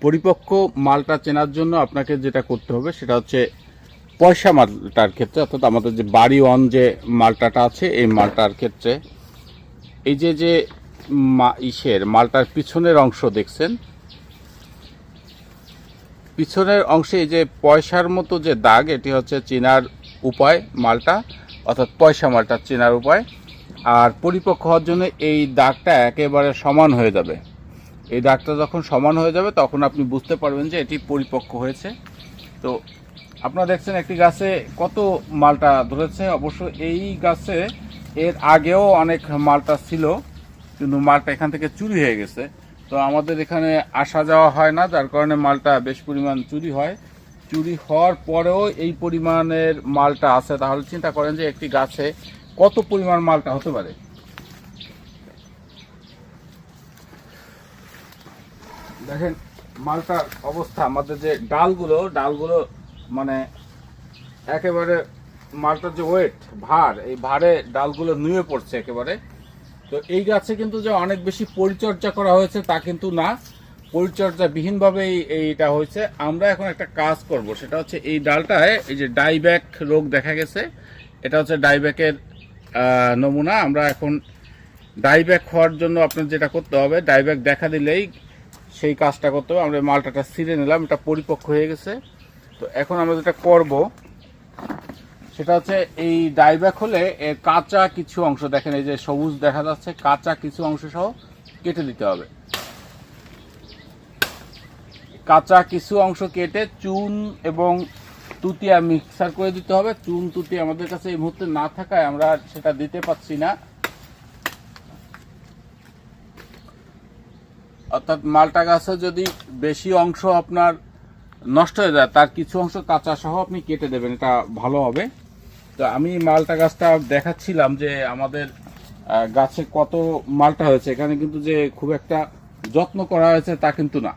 পরিপক্ক মালটা চেনার জন্য আপনাকে যেটা করতে হবে সেটা হচ্ছে পয়সা মালটার ক্ষেত্রে, অর্থাৎ আমাদের যে বাড়ি ওয়ান যে মালটাটা আছে এই মালটার ক্ষেত্রে এই যে মালটার পিছনের অংশ দেখছেন, পিছনের অংশে এই যে পয়সার মতো যে দাগ, এটি হচ্ছে চেনার উপায় মালটা, অর্থাৎ পয়সা মালটা চেনার উপায়। আর পরিপক্ক হওয়ার জন্য এই দাগটা একেবারে সমান হয়ে যাবে। এই দাগটা যখন সমান হয়ে যাবে তখন আপনি বুঝতে পারবেন যে এটি পরিপক্ক হয়েছে। তো আপনারা দেখছেন একটি গাছে কত মালটা ধরেছে। অবশ্য এই গাছে এর আগেও অনেক মালটা ছিল, কিন্তু মালটা এখান থেকে চুরি হয়ে গেছে। তো আমাদের এখানে আসা যাওয়া হয় না, যার কারণে মালটা বেশ পরিমাণ চুরি হয়। চুরি হওয়ার পরেও এই পরিমাণের মালটা আছে, তাহলে চিন্তা করেন যে একটি গাছে কত পরিমাণ মালটা হতে পারে। দেখেন মালটার অবস্থা, আমাদের যে ডালগুলো মানে একেবারে মালটার যে ওয়েট ভার, এই ভারে ডালগুলো নুয়ে পড়ছে একেবারে। তো এই গাছে কিন্তু যে অনেক বেশি পরিচর্যা করা হয়েছে তা কিন্তু না, পরিচর্যাবিহীনভাবেই এইটা হয়েছে। আমরা এখন একটা কাজ করব, সেটা হচ্ছে এই ডালটায় এই যে ডাইব্যাক রোগ দেখা গেছে, এটা হচ্ছে ডাইব্যাকের নমুনা। আমরা এখন ডাইব্যাক হওয়ার জন্য আপনার যেটা করতে হবে, ডাইব্যাক দেখা দিলেই সেই কাজটা করতে হবে। আমরা মালটাটা ছিঁড়ে নিলাম, এটা পরিপক্ক হয়ে গেছে। তো এখন আমরা যেটা করব সেটা হচ্ছে এই ডাইব্যাক হলে এর কাঁচা কিছু অংশ, দেখেন এই যে সবুজ দেখা যাচ্ছে, কাঁচা কিছু অংশ সহ কেটে দিতে হবে। কাঁচা কিছু অংশ কেটে চুন এবং তুতিয়া মিক্সার করে দিতে হবে। চুন তুতি আমাদের কাছে এই মুহূর্তে না থাকায় আমরা সেটা দিতে পারছি না। অর্থাৎ মালটা গাছে যদি বেশি অংশ আপনার নষ্ট হয়ে যায়, তার কিছু অংশ কাঁচা সহ আপনি কেটে দেবেন, এটা ভালো হবে। তো আমি মালটা গাছটা দেখাচ্ছিলাম যে আমাদের গাছে কত মালটা হয়েছে। এখানে কিন্তু যে খুব একটা যত্ন করা হয়েছে তা কিন্তু না।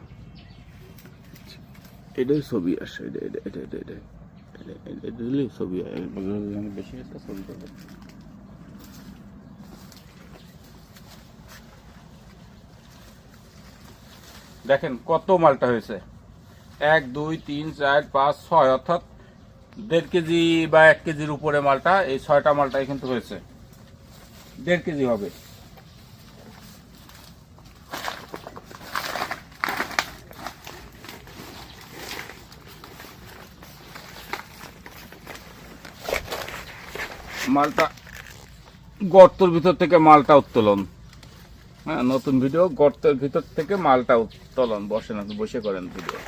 এটাই ছবি আসে, ছবি বেশি একটা ছবি করবে। দেখেন কত মালটা হয়েছে, 1 2 3 4 5 6, অর্থাৎ 1.5 কেজি বা 1 কেজির উপরে মালটা, এই 6টা মালটাই কিন্তু হয়েছে। 1.5 কেজি হবে। মালটা গর্তের ভিতর থেকে মালটা উত্তোলন, হ্যাঁ, নতুন ভিডিও, গর্তের ভিতর থেকে মালটা উত্তোলন। বসেন, আপনি বসে করেন ভিডিও।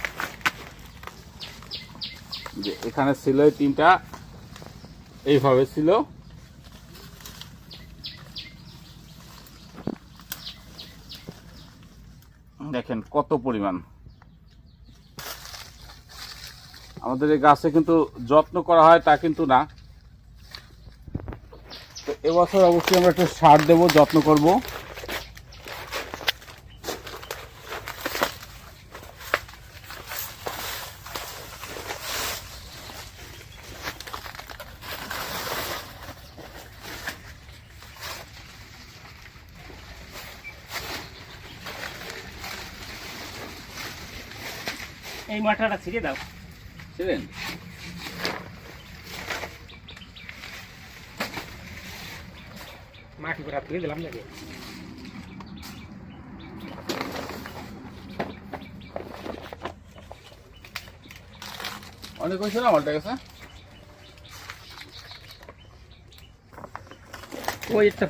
যে এখানে ছিল 3টা, এইভাবে ছিল। দেখেন কত পরিমাণ। আমাদের এই গাছে কিন্তু যত্ন করা হয় তা কিন্তু না। তো এবছর অবশ্যই আমরা একটু সার দেবো, যত্ন করব। এই মাথাটা ছিঁড়ে দাও। ছিলেন মাটি করে তুলে দিলাম নাকি? অনেক হয়েছে না মালটা গেছে। ওই একটা